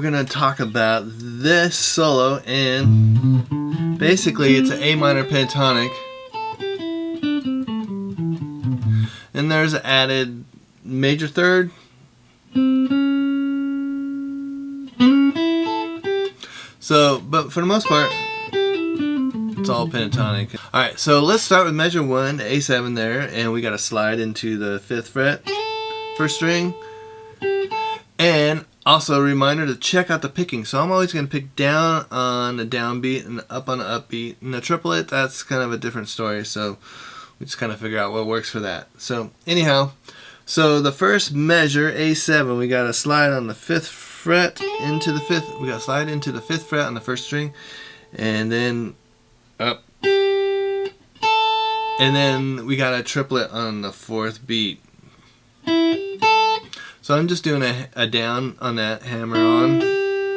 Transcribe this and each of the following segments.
going to talk about this solo, and basically it's an A minor pentatonic, and there's an added major third, so but for the most part it's all pentatonic. Alright, so let's start with measure 1, A7 there, and we got to slide into the 5th fret, 1st string. And also a reminder to check out the picking. So I'm always going to pick down on the downbeat and up on the upbeat. And the triplet, that's kind of a different story, so we just kind of figure out what works for that. So anyhow, so the first measure, A7, we got to slide on the 5th fret into the 5th. We got to slide into the 5th fret on the 1st string, and then up. And then we got a triplet on the 4th beat. So I'm just doing a down on that, hammer on,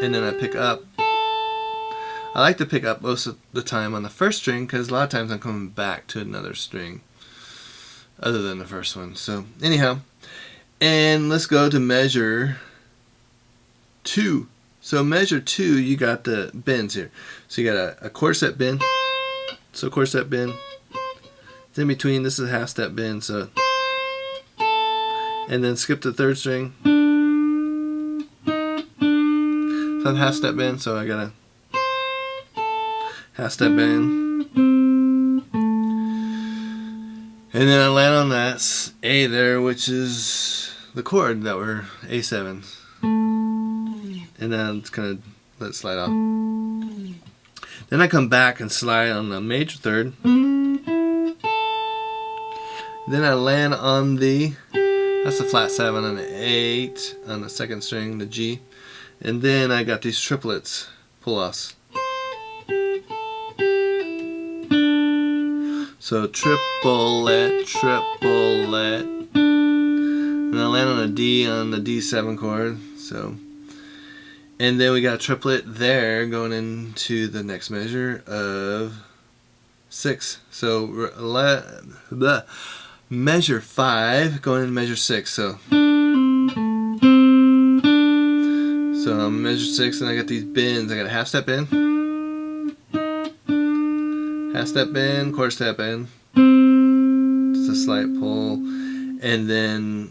and then I pick up. I like to pick up most of the time on the 1st string because a lot of times I'm coming back to another string other than the 1st one. So anyhow, and let's go to measure 2. So measure 2, you got the bends here. So you got a quarter step bend. So quarter step bend. It's in between, this is a half step bend, so, and then skip the 3rd string. So I'm half step bend, so I got a half step bend. And then I land on that A there, which is the chord that were A7. And then I'm just gonna let it slide off. Then I come back and slide on the major 3rd. Then I land on the, that's the flat 7 on the 8 on the 2nd string, the G. And then I got these triplets, pull-offs. So triplet, triplet. And I land on a D on the D7 chord. So, and then we got a triplet there going into the next measure of 6. So measure 5 going into measure 6. So I'm measure 6, and I got these bends. I got a half step bend, half step bend, quarter step bend, just a slight pull, and then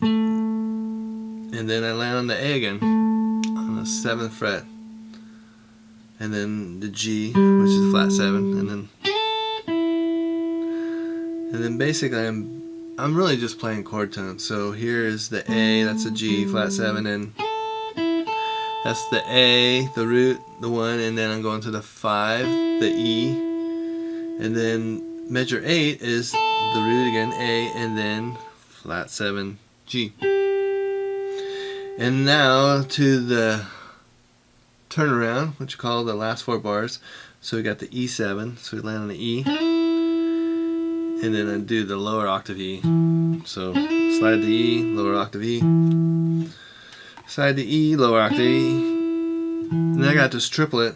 I land on the A again on the 7th fret, and then the G, which is a flat 7, and then basically I'm really just playing chord tones. So here is the A, that's a G, flat 7, and that's the A, the root, the 1, and then I'm going to the 5, the E, and then measure 8 is the root again, A, and then flat 7, G. And now to the turnaround, which you call the last 4 bars. So we got the E7, so we land on the E, and then I do the lower octave E. So slide the E, lower octave E, slide the E, lower octave E, and then I got this triplet.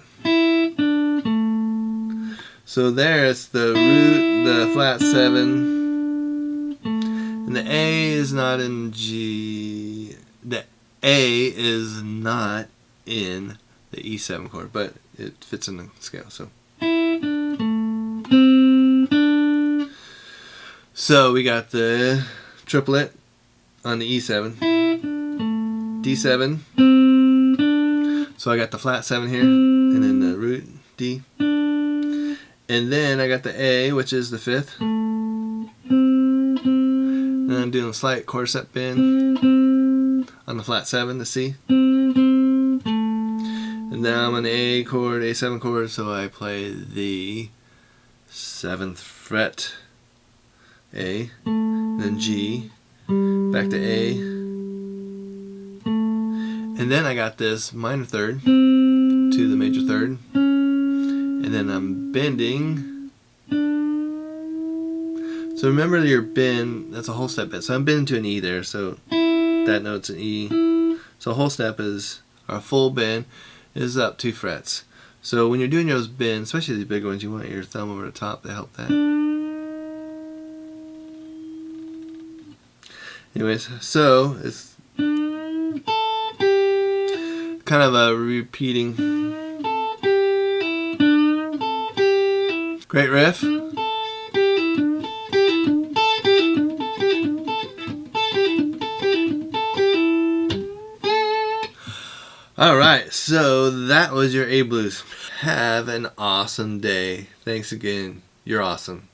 So there it's the root, the flat 7, and the A is not in G. The A is not in the E7 chord, but it fits in the scale. So we got the triplet on the E7, D7. So I got the flat 7 here, and then the root D, and then I got the A, which is the 5th. And I'm doing a slight quarter step bend on the flat 7, the C. And now I'm on the A chord, A7 chord, so I play the 7th fret, A, then G, back to A, and then I got this minor 3rd to the major 3rd, and then I'm bending. So remember your bend, that's a whole step bend. So I'm bending to an E there, so that note's an E. So a whole step is, or a full bend, is up 2 frets. So when you're doing those bends, especially these big ones, you want your thumb over the top to help that. Anyways, so it's kind of a repeating. Great riff. Alright, so that was your A blues. Have an awesome day. Thanks again. You're awesome.